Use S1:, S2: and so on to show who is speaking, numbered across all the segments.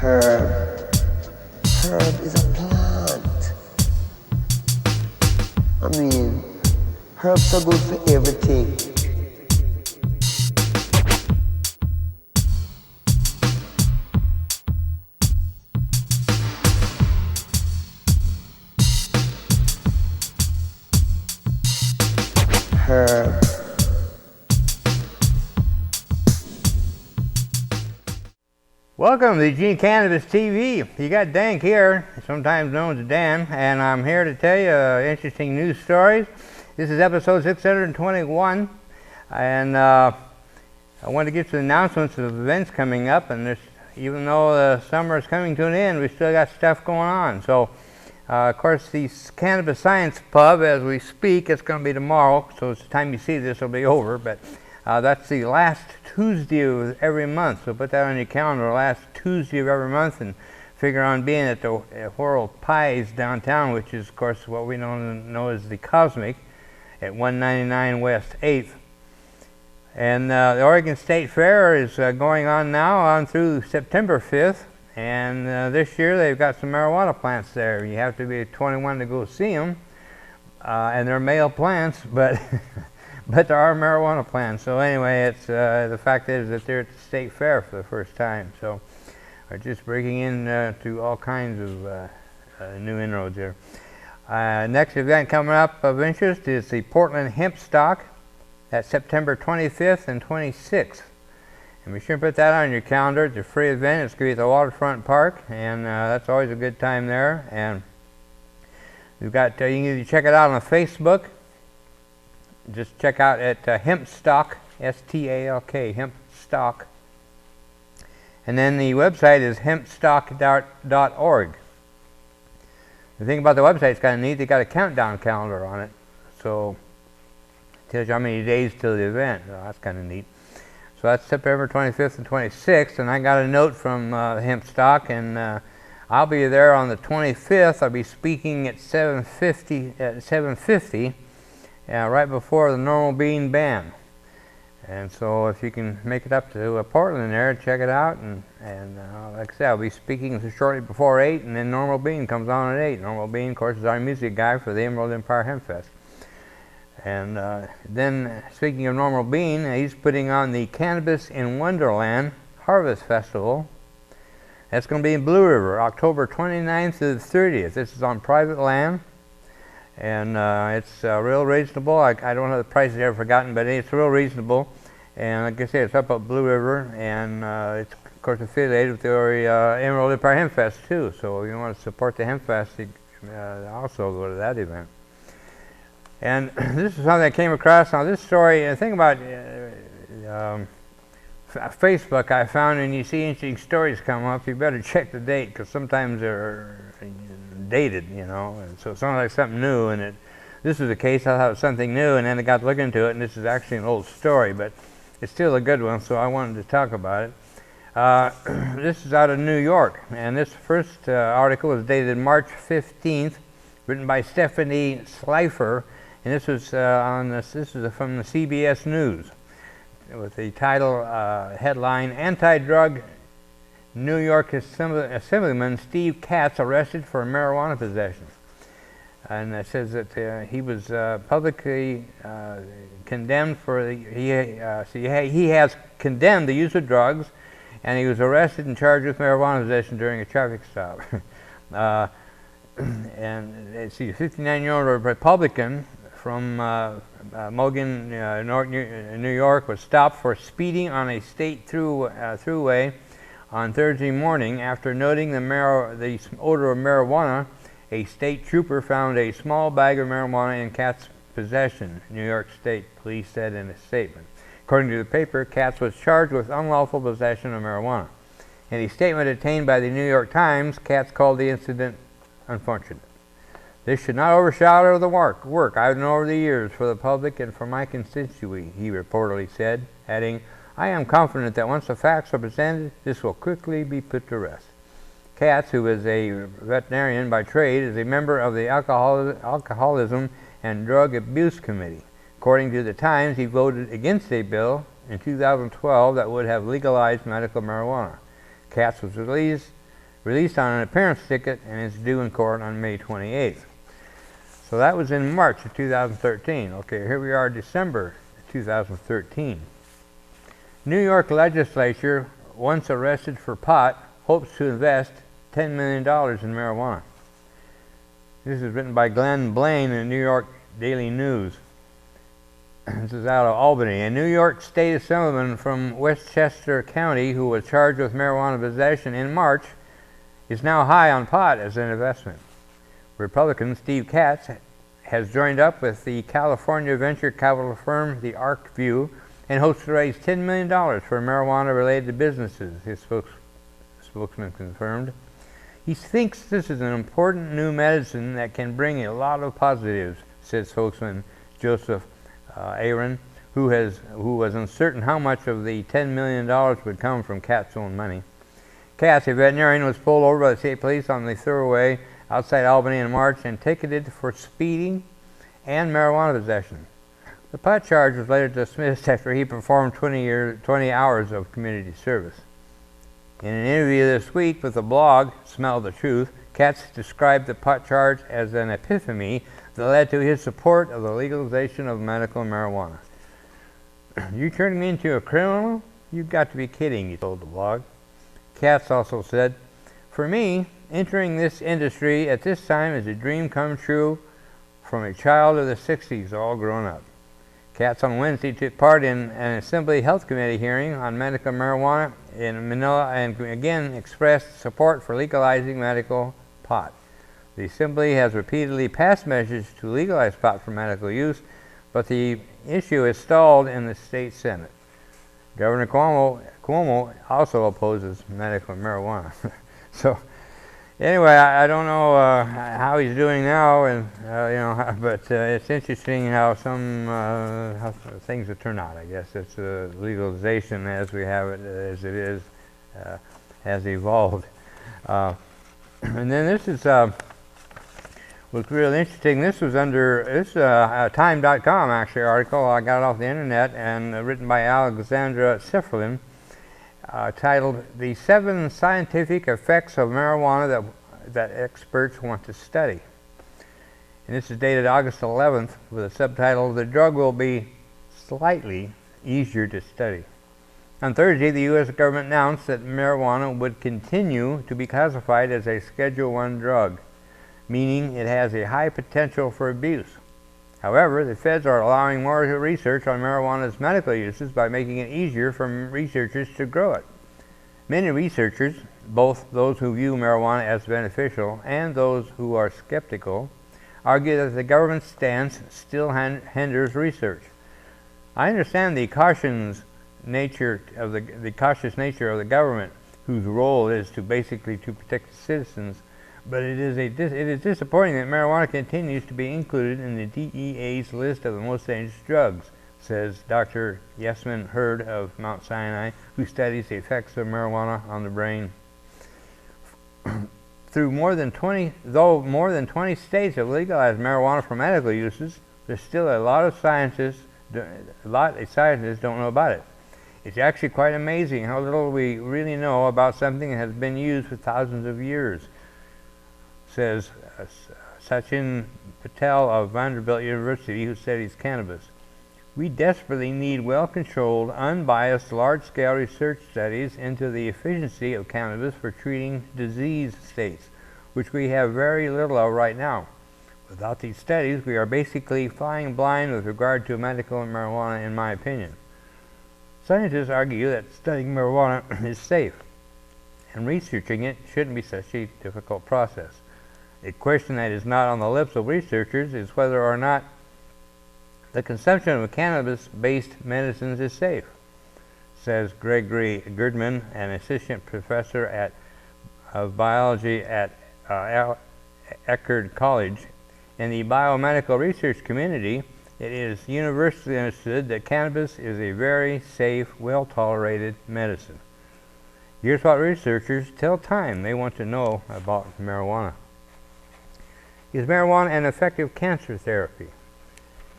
S1: Herb. Herb is a plant. I mean, herbs are good for everything. Herb.
S2: Welcome to Eugene Cannabis TV. You got DanK here, sometimes known as Dan, and I'm here to tell you interesting news stories. This is episode 621, and I want to get to the announcements of events coming up. And even though the summer is coming to an end, we still got stuff going on. So, of course, the Cannabis Science Pub, as we speak, it's going to be tomorrow. So, it's the time you see this, it'll be over. But that's the last Tuesday of every month, so put that on your calendar, last Tuesday of every month, and figure on being at the World Pies downtown, which is, of course, what we know as the Cosmic, at 199 West 8th. And the Oregon State Fair is going on now on through September 5th, and this year they've got some marijuana plants there. You have to be 21 to go see them, and they're male plants, but but there are marijuana plants. So anyway, it's the fact is that they're at the state fair for the first time. So we're just breaking in to all kinds of new inroads there. Next event coming up of interest is the Portland Hemp Stock. That's September 25th and 26th. And be sure to put that on your calendar. It's a free event. It's going to be at the Waterfront Park, and that's always a good time there. And we've got you can either check it out on Facebook. Just check out at Hemp Stock, S-T-A-L-K, Hemp Stock. And then the website is hempstock.org. The thing about the website is kind of neat. They got a countdown calendar on it. So it tells you how many days till the event. So that's kind of neat. So that's September 25th and 26th. And I got a note from Hemp Stock, and I'll be there on the 25th. I'll be speaking at 7:50. Right before the Normal Bean Band. And so if you can make it up to Portland there, check it out. And like I said, I'll be speaking shortly before 8, and then Normal Bean comes on at 8. Normal Bean, of course, is our music guy for the Emerald Empire Hempfest. And then, speaking of Normal Bean, he's putting on the Cannabis in Wonderland Harvest Festival. That's going to be in Blue River, October 29th to the 30th. This is on private land. And it's real reasonable. I don't have the prices I've forgotten, but it's real reasonable. And like I said, it's up at Blue River, and it's of course affiliated with the Emerald Empire Hempfest too. So if you want to support the Hempfest, you also go to that event. And this is something I came across. Now this story, the thing about Facebook, I found when you see interesting stories come up, you better check the date, because sometimes they're dated, you know, and so it sounds like something new. And this was the case. I thought it was something new, and then I got to look into it, and this is actually an old story, but it's still a good one, so I wanted to talk about it. This is out of New York, and this first article is dated March 15th, written by Stephanie Slifer, and this was from the CBS News, with the title headline: Anti-Drug New York Assemblyman Steve Katz arrested for marijuana possession. And it says that he was publicly condemned for he has condemned the use of drugs, and he was arrested and charged with marijuana possession during a traffic stop. And it's a 59-year-old Republican from Mogan, New York, was stopped for speeding on a state thruway on Thursday morning. After noting the odor of marijuana, a state trooper found a small bag of marijuana in Katz's possession, New York State Police said in a statement. According to the paper, Katz was charged with unlawful possession of marijuana. In a statement obtained by the New York Times, Katz called the incident unfortunate. This should not overshadow the work I've done over the years for the public and for my constituency, he reportedly said, adding, I am confident that once the facts are presented, this will quickly be put to rest. Katz, who is a veterinarian by trade, is a member of the Alcoholism and Drug Abuse Committee. According to the Times, he voted against a bill in 2012 that would have legalized medical marijuana. Katz was released released on an appearance ticket, and is due in court on May 28th. So that was in March of 2013. Okay, here we are, December 2013. New York legislature, once arrested for pot, hopes to invest $10 million in marijuana. This is written by Glenn Blaine in the New York Daily News. This is out of Albany. A New York State Assemblyman from Westchester County who was charged with marijuana possession in March is now high on pot as an investment. Republican Steve Katz has joined up with the California venture capital firm, the ArcView, and hopes to raise $10 million for marijuana-related businesses, his spokesman confirmed. He thinks this is an important new medicine that can bring a lot of positives, said spokesman Joseph Aaron, who was uncertain how much of the $10 million would come from Katz's own money. Katz, a veterinarian, was pulled over by the state police on the thoroughway outside Albany in March and ticketed for speeding and marijuana possession. The pot charge was later dismissed after he performed 20 hours of community service. In an interview this week with the blog Smell the Truth, Katz described the pot charge as an epiphany that led to his support of the legalization of medical marijuana. You turning me into a criminal? You've got to be kidding, he told the blog. Katz also said, "For me, entering this industry at this time is a dream come true from a child of the 60s, all grown up." Katz on Wednesday took part in an Assembly Health Committee hearing on medical marijuana in Manila and again expressed support for legalizing medical pot. The Assembly has repeatedly passed measures to legalize pot for medical use, but the issue is stalled in the state Senate. Governor Cuomo also opposes medical marijuana. So anyway, I don't know how he's doing now, and but it's interesting how how things have turned out. I guess it's legalization as we have it, as it is, has evolved. And then this is what's really interesting. This was under Time.com actually article. I got it off the internet and written by Alexandra Siflin, titled "The 7 Scientific Effects of Marijuana that Experts Want to Study." And this is dated August 11th with a subtitle, "The Drug Will Be Slightly Easier to Study." On Thursday, the U.S. government announced that marijuana would continue to be classified as a Schedule I drug, meaning it has a high potential for abuse. However, the feds are allowing more research on marijuana's medical uses by making it easier for researchers to grow it. Many researchers, both those who view marijuana as beneficial and those who are skeptical, argue that the government's stance still hinders research. I understand the cautious nature of the government, whose role is to basically to protect the citizens, but it is disappointing that marijuana continues to be included in the DEA's list of the most dangerous drugs, says Dr. Yasmin Hurd of Mount Sinai, who studies the effects of marijuana on the brain. Though more than 20 states have legalized marijuana for medical uses, there's still a lot of scientists don't know about it. It's actually quite amazing how little we really know about something that has been used for thousands of years, says Sachin Patel of Vanderbilt University, who studies cannabis. We desperately need well-controlled, unbiased, large-scale research studies into the efficiency of cannabis for treating disease states, which we have very little of right now. Without these studies, we are basically flying blind with regard to medical marijuana, in my opinion. Scientists argue that studying marijuana is safe, and researching it shouldn't be such a difficult process. A question that is not on the lips of researchers is whether or not the consumption of cannabis-based medicines is safe, says Gregory Girdman, an assistant professor of biology at Eckerd College. In the biomedical research community, it is universally understood that cannabis is a very safe, well-tolerated medicine. Here's what researchers tell Time they want to know about marijuana. Is marijuana an effective cancer therapy?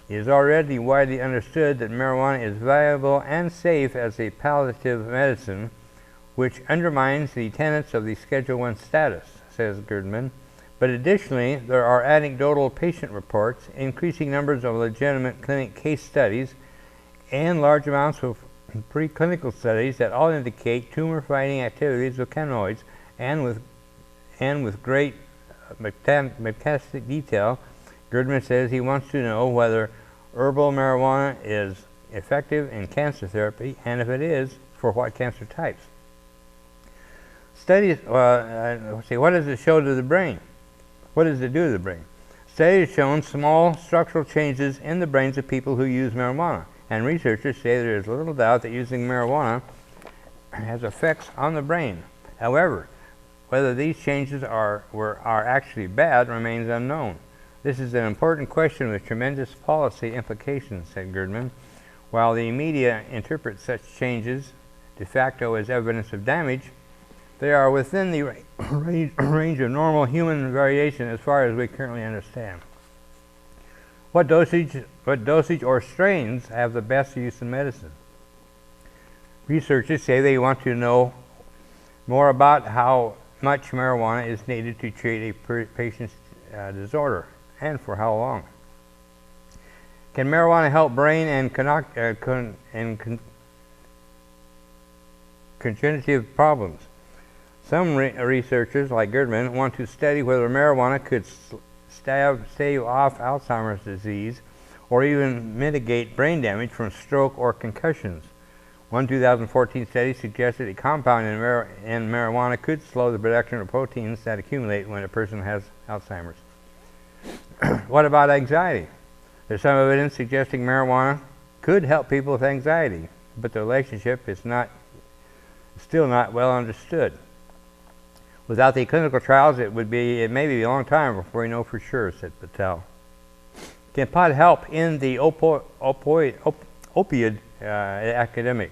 S2: It is already widely understood that marijuana is valuable and safe as a palliative medicine, which undermines the tenets of the Schedule I status, says Girdman. But additionally, there are anecdotal patient reports, increasing numbers of legitimate clinic case studies, and large amounts of preclinical studies that all indicate tumor-fighting activities of cannabinoids, and with great metastatic detail. Girdman says he wants to know whether herbal marijuana is effective in cancer therapy, and if it is, for what cancer types. Studies, what does it show to the brain? What does it do to the brain? Studies have shown small structural changes in the brains of people who use marijuana, and researchers say there is little doubt that using marijuana has effects on the brain. However, whether these changes are actually bad remains unknown. This is an important question with tremendous policy implications, said Girdman. While the media interprets such changes de facto as evidence of damage, they are within the range of normal human variation as far as we currently understand. What dosage or strains have the best use in medicine? Researchers say they want to know more about how much marijuana is needed to treat a patient's disorder, and for how long. Can marijuana help brain and cognitive problems? Some researchers, like Girdman, want to study whether marijuana could stave off Alzheimer's disease or even mitigate brain damage from stroke or concussions. One 2014 study suggested a compound in marijuana could slow the production of proteins that accumulate when a person has Alzheimer's. What about anxiety? There's some evidence suggesting marijuana could help people with anxiety, but the relationship is still not well understood. Without the clinical trials, it may be a long time before we know for sure, said Patel. Can pot help in the opioid epidemic?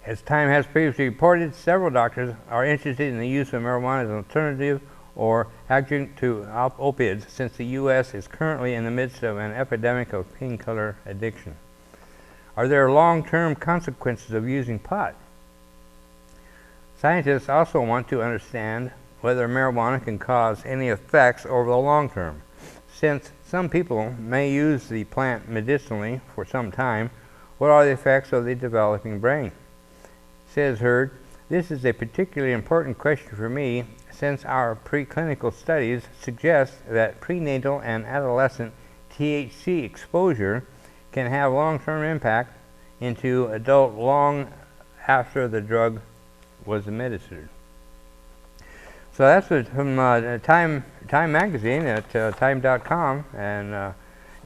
S2: As Time has previously reported, several doctors are interested in the use of marijuana as an alternative or adjunct to opiates, since the U.S. is currently in the midst of an epidemic of painkiller addiction. Are there long-term consequences of using pot? Scientists also want to understand whether marijuana can cause any effects over the long term. Since some people may use the plant medicinally for some time, what are the effects of the developing brain? Says Hurd, this is a particularly important question for me, since our preclinical studies suggest that prenatal and adolescent THC exposure can have long-term impact into adult long after the drug was administered. So that's from Time magazine at time.com, and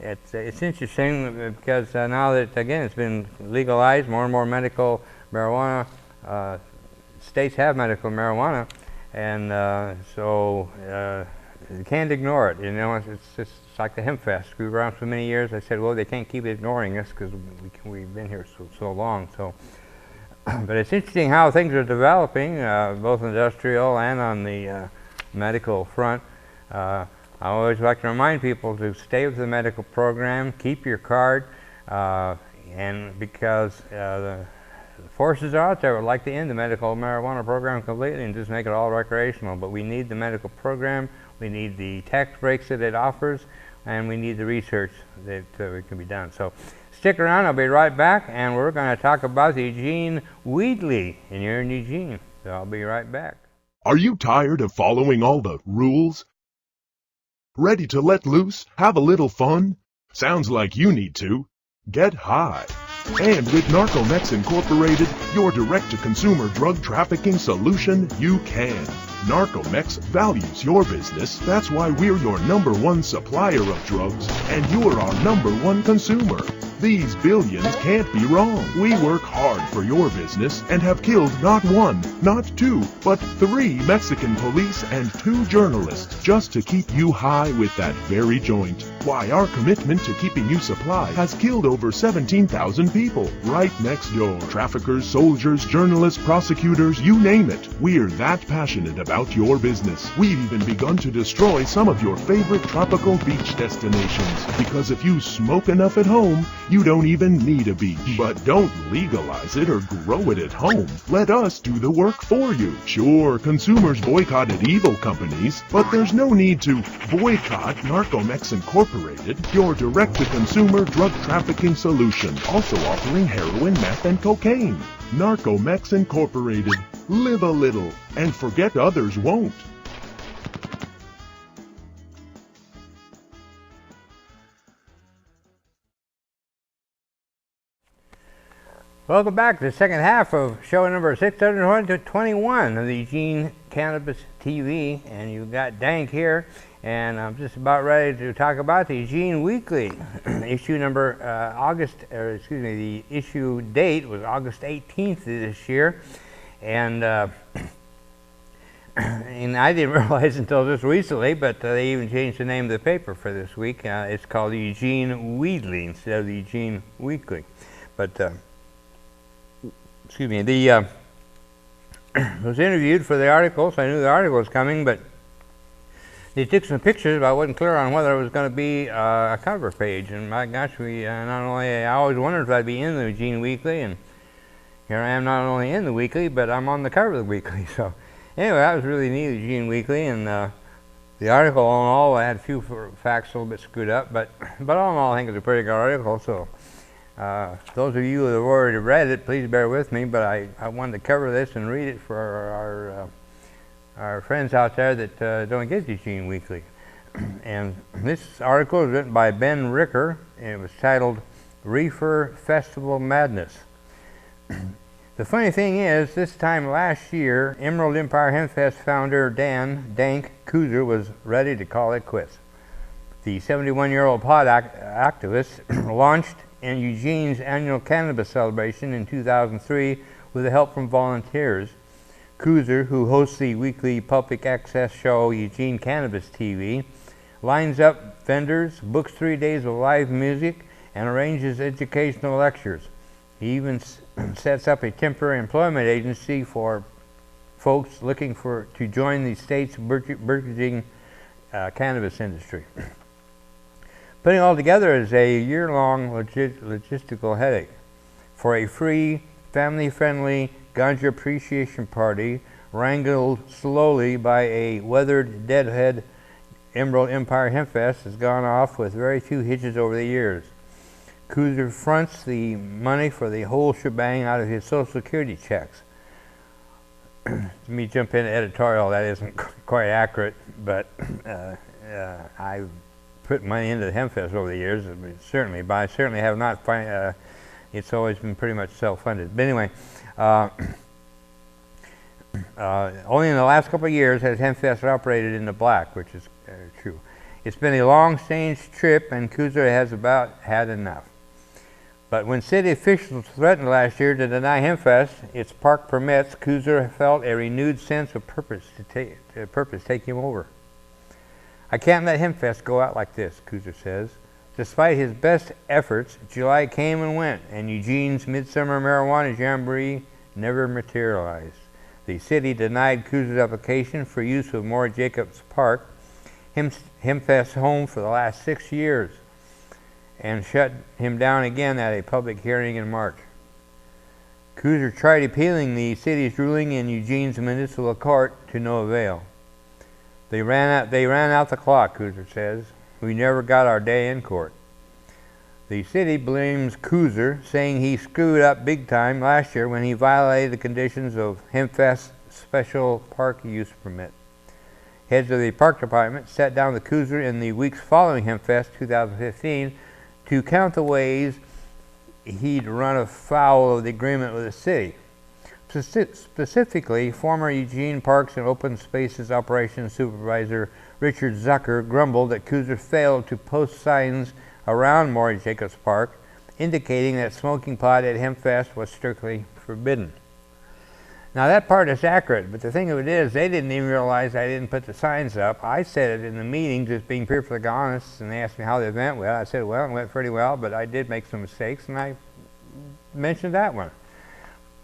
S2: it's interesting because now that, again, it's been legalized, more and more medical marijuana, states have medical marijuana, and so you can't ignore it. You know, it's like the Hempfest. We were around for many years. I said, well, they can't keep ignoring us because we've been here so long. So, but it's interesting how things are developing, both industrial and on the medical front. I always like to remind people to stay with the medical program, keep your card, and because the forces are out there would like to end the medical marijuana program completely and just make it all recreational. But we need the medical program, we need the tax breaks that it offers, and we need the research that can be done. So stick around, I'll be right back, and we're going to talk about the Eugene Weedly, and you're in Eugene, so I'll be right back.
S3: Are you tired of following all the rules? Ready to let loose? Have a little fun? Sounds like you need to. Get high. And with Narcomex Incorporated, your direct-to-consumer drug trafficking solution, you can. Narcomex values your business. That's why we're your #1 supplier of drugs, and you're our #1 consumer. These billions can't be wrong. We work hard for your business and have killed not 1, not 2, but 3 Mexican police and 2 journalists just to keep you high with that very joint. Why, our commitment to keeping you supplied has killed over 17,000 people right next door. Traffickers, soldiers, journalists, prosecutors, you name it. We're that passionate about your business. We've even begun to destroy some of your favorite tropical beach destinations. Because if you smoke enough at home, you don't even need a beach. But don't legalize it or grow it at home. Let us do the work for you. Sure, consumers boycotted evil companies, but there's no need to boycott Narcomex Incorporated, your direct-to-consumer drug trafficking solution, also offering heroin, meth, and cocaine. Narcomex Incorporated. Live a little, and forget others won't.
S2: Welcome back to the second half of show number 621 of the Eugene Cannabis TV, and you've got DanK here, and I'm just about ready to talk about the Eugene Weekly issue number the issue date was August 18th of this year, and and I didn't realize until just recently, but they even changed the name of the paper for this week. It's called the Eugene Weedly instead of the Eugene Weekly, but excuse me, I was interviewed for the article, so I knew the article was coming, but they took some pictures, but I wasn't clear on whether it was going to be a cover page. And my gosh, I always wondered if I'd be in the Eugene Weekly, and here I am not only in the Weekly, but I'm on the cover of the Weekly. So anyway, that was really neat, the Eugene Weekly, and the article all in all, I had a few facts a little bit screwed up, but all in all, I think it's a pretty good article. So those of you who have already read it, please bear with me, but I wanted to cover this and read it for our friends out there that don't get the Eugene Weekly. And this article is written by Ben Ricker, and it was titled Reefer Festival Madness. The funny thing is, this time last year, Emerald Empire Hempfest founder DanK was ready to call it quits. The 71-year-old pod activist launched in Eugene's annual cannabis celebration in 2003 with the help from volunteers. Kuzer, who hosts the weekly public access show Eugene Cannabis TV, lines up vendors, books 3 days of live music, and arranges educational lectures. He even sets up a temporary employment agency for folks looking to join the state's burgeoning cannabis industry. Putting it all together is a year-long logistical headache. For a free, family-friendly ganja appreciation party, wrangled slowly by a weathered deadhead, Emerald Empire Hempfest has gone off with very few hitches over the years. Kuzer fronts the money for the whole shebang out of his Social Security checks. Let me jump into editorial. That isn't quite accurate, but I've put money into the Hempfest over the years, certainly, but I certainly have not. It's always been pretty much self-funded. But anyway, only in the last couple of years has Hempfest operated in the black, which is true. It's been a long stage trip, and Kuzer has about had enough. But when city officials threatened last year to deny Hempfest its park permits, Kuzer felt a renewed sense of purpose take him over. I can't let Hempfest go out like this, Kuzer says. Despite his best efforts, July came and went, and Eugene's midsummer marijuana jamboree never materialized. The city denied Kuzer's application for use of Moore Jacobs Park, Hempfest's home for the last 6 years, and shut him down again at a public hearing in March. Kuzer tried appealing the city's ruling in Eugene's municipal court to no avail. They ran out the clock, Kuzer says. We never got our day in court. The city blames Kuzer, saying he screwed up big time last year when he violated the conditions of Hempfest's special park use permit. Heads of the park department sat down with Kuzer in the weeks following Hempfest 2015 to count the ways he'd run afoul of the agreement with the city. Specifically, former Eugene Parks and Open Spaces Operations Supervisor Richard Zucker grumbled that Kuzer failed to post signs around Moore Jacobs Park indicating that smoking pot at Hempfest was strictly forbidden. Now that part is accurate, but the thing of it is they didn't even realize I didn't put the signs up. I said it in the meeting, just being perfectly honest, and they asked me how the event went. I said, well, it went pretty well, but I did make some mistakes, and I mention that one.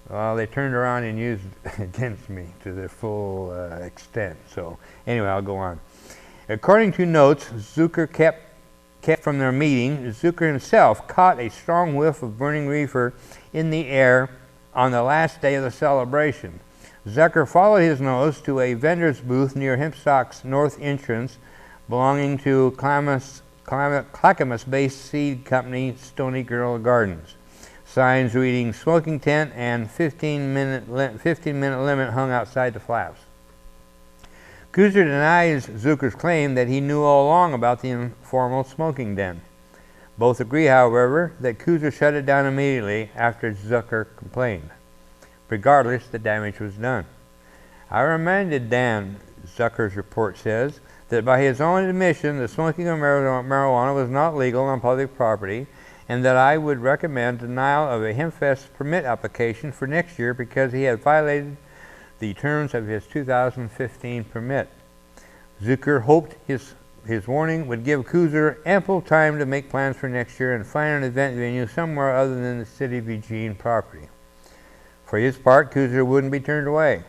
S2: Well, they turned around and used it against me to their full extent. So anyway, I'll go on. According to notes Zucker kept from their meeting, Zucker himself caught a strong whiff of burning reefer in the air on the last day of the celebration. Zucker followed his nose to a vendor's booth near Hempstock's north entrance, belonging to Clackamas-based seed company Stony Girl Gardens. Signs reading smoking tent and 15-minute limit hung outside the flaps. Kuzer denies Zucker's claim that he knew all along about the informal smoking den. Both agree, however, that Kuzer shut it down immediately after Zucker complained. Regardless, the damage was done. I reminded Dan, Zucker's report says, that by his own admission, the smoking of marijuana was not legal on public property, and that I would recommend denial of a Hempfest permit application for next year because he had violated the terms of his 2015 permit. Zucker hoped his warning would give Kuzer ample time to make plans for next year and find an event venue somewhere other than the city of Eugene property. For his part, Kuzer wouldn't be turned away.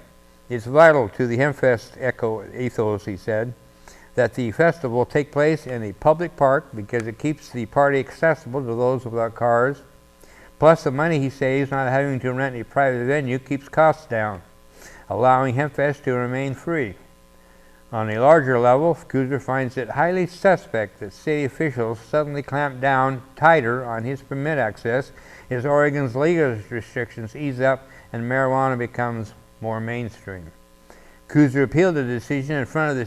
S2: It's vital to the Hempfest ethos, he said, that the festival take place in a public park because it keeps the party accessible to those without cars. Plus, the money he saves not having to rent a private venue keeps costs down, allowing Hempfest to remain free. On a larger level, Kuzer finds it highly suspect that city officials suddenly clamped down tighter on his permit access as Oregon's legal restrictions ease up and marijuana becomes more mainstream. Kuzer appealed the decision in front of the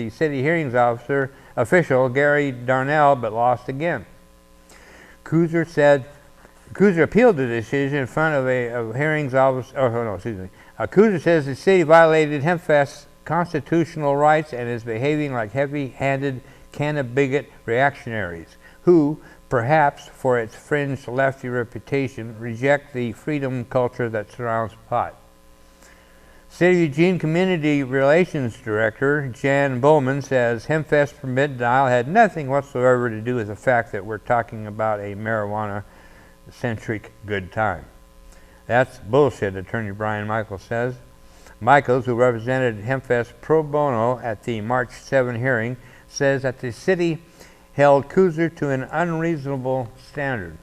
S2: city hearings official Gary Darnell, but lost again. Kuzer appealed the decision in front of a hearings officer. Kuzer says the city violated Hempfest's constitutional rights and is behaving like heavy-handed canna-bigot reactionaries who, perhaps for its fringe lefty reputation, reject the freedom culture that surrounds pot. City of Eugene Community Relations Director Jan Bowman says Hempfest permit denial had nothing whatsoever to do with the fact that we're talking about a marijuana-centric good time. That's bullshit, Attorney Brian Michaels says. Michaels, who represented Hempfest pro bono at the March 7 hearing, says that the city held Kuzer to an unreasonable standard.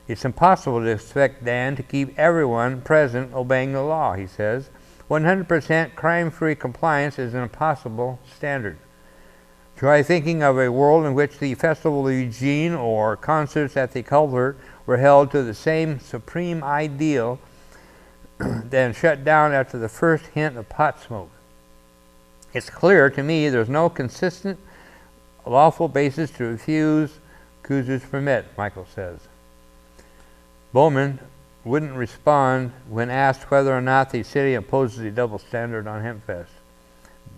S2: It's impossible to expect Dan to keep everyone present obeying the law, he says. 100% crime-free compliance is an impossible standard. Try thinking of a world in which the Festival of Eugene or concerts at the Culvert were held to the same supreme ideal, then shut down after the first hint of pot smoke. It's clear to me there's no consistent, lawful basis to refuse Kuzer's permit, Michael says. Bowman wouldn't respond when asked whether or not the city imposes a double standard on Hempfest.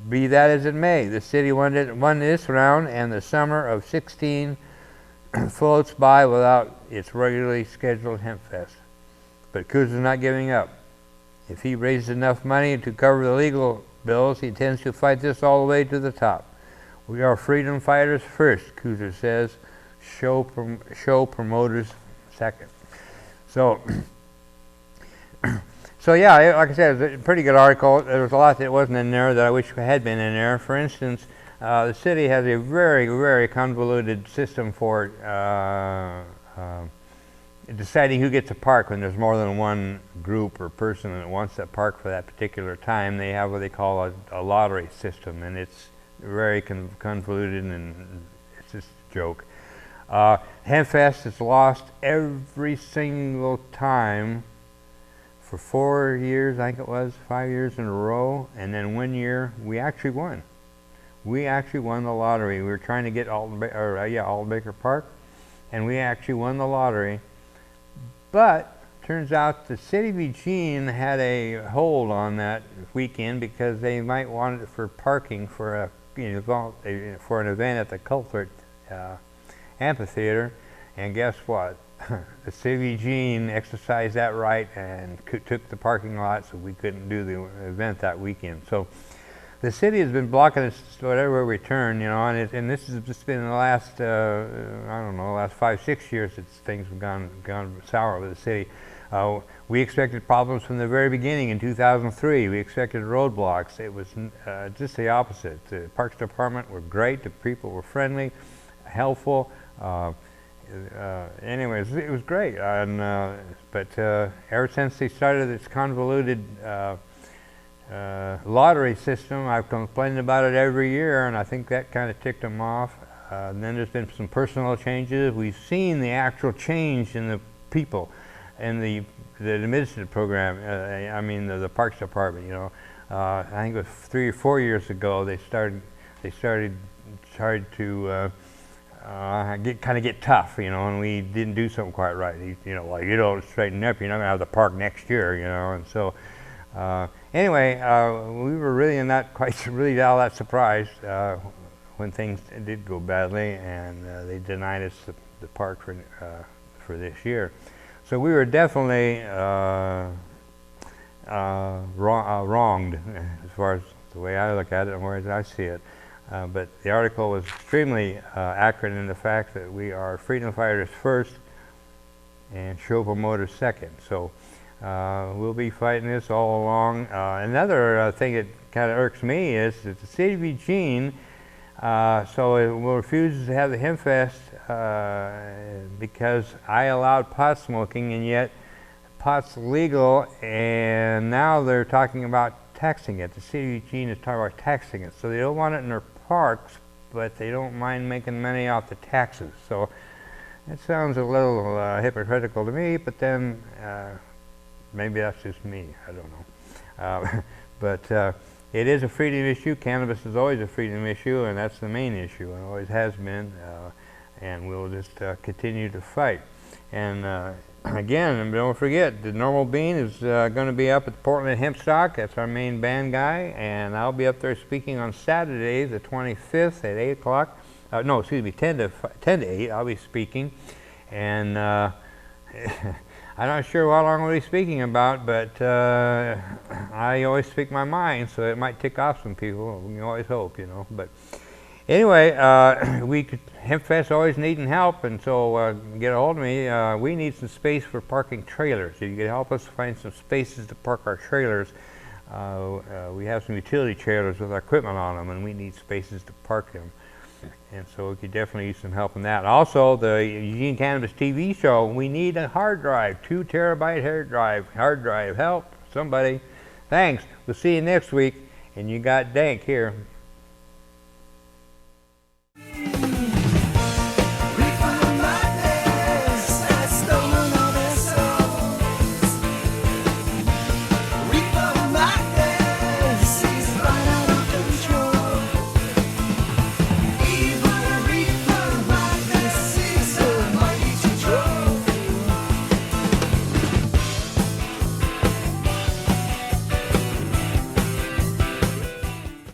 S2: Be that as it may, the city won this round, and the summer of 16 floats by without its regularly scheduled Hempfest. But Kuzer's not giving up. If he raises enough money to cover the legal bills, he intends to fight this all the way to the top. We are freedom fighters first, Kuzer says. Show promoters second. So yeah, like I said, it was a pretty good article. There was a lot that wasn't in there that I wish had been in there. For instance, the city has a very, very convoluted system for deciding who gets to park when there's more than one group or person that wants to park for that particular time. They have what they call a lottery system, and it's very convoluted, and it's just a joke. Hempfest has lost every single time for 4 years, I think it was, 5 years in a row, and then 1 year we actually won. We actually won the lottery. We were trying to get Alton Baker Park, and we actually won the lottery. But turns out the city of Eugene had a hold on that weekend because they might want it for parking for for an event at the Culvert amphitheater, and guess what? The city of Eugene exercised that right and took the parking lot, so we couldn't do the event that weekend. So the city has been blocking us whatever we turn, you know, and this has just been the last, I don't know, last 5-6 years that things have gone sour with the city. We expected problems from the very beginning in 2003. We expected roadblocks. It was just the opposite. The Parks Department were great. The people were friendly, helpful. Anyways, it was great. But ever since they started this convoluted lottery system, I've complained about it every year, and I think that kind of ticked them off. And then there's been some personal changes. We've seen the actual change in the people and the administrative program. I mean the Parks Department. You know, I think it was 3 or 4 years ago they started to get tough, you know, and we didn't do something quite right. You know, like, you don't straighten up, you're not gonna have the park next year, you know. And so anyway, we were really really all that surprised when things did go badly, and they denied us the park for this year. So we were definitely wronged as far as the way I look at it and where I see it. But the article was extremely accurate in the fact that we are freedom fighters first and show promoters second. So we'll be fighting this all along. Another thing that kind of irks me is that the city of Eugene, so it will refuse to have the Hempfest because I allowed pot smoking, and yet pot's legal, and now they're talking about taxing it. The city of Eugene is talking about taxing it. So they don't want it in their parks, but they don't mind making money off the taxes. So it sounds a little hypocritical to me, but then maybe that's just me, I don't know. But it is a freedom issue. Cannabis is always a freedom issue, and that's the main issue, and always has been, and we'll just continue to fight. And again, don't forget, the Normal Bean is going to be up at the Portland Hemp Stock. That's our main band guy, and I'll be up there speaking on Saturday, the 25th at 8 o'clock. No, excuse me, 10 to 8. I'll be speaking, and I'm not sure how long I'll be speaking about, but I always speak my mind, so it might tick off some people. We can always hope, you know. But anyway, Hempfest always needing help, and so get a hold of me. We need some space for parking trailers. If you could help us find some spaces to park our trailers. We have some utility trailers with our equipment on them, and we need spaces to park them. And so we could definitely use some help in that. Also, the Eugene Cannabis TV show, we need a hard drive, 2 terabyte hard drive. Help, somebody. Thanks. We'll see you next week. And you got DanK here.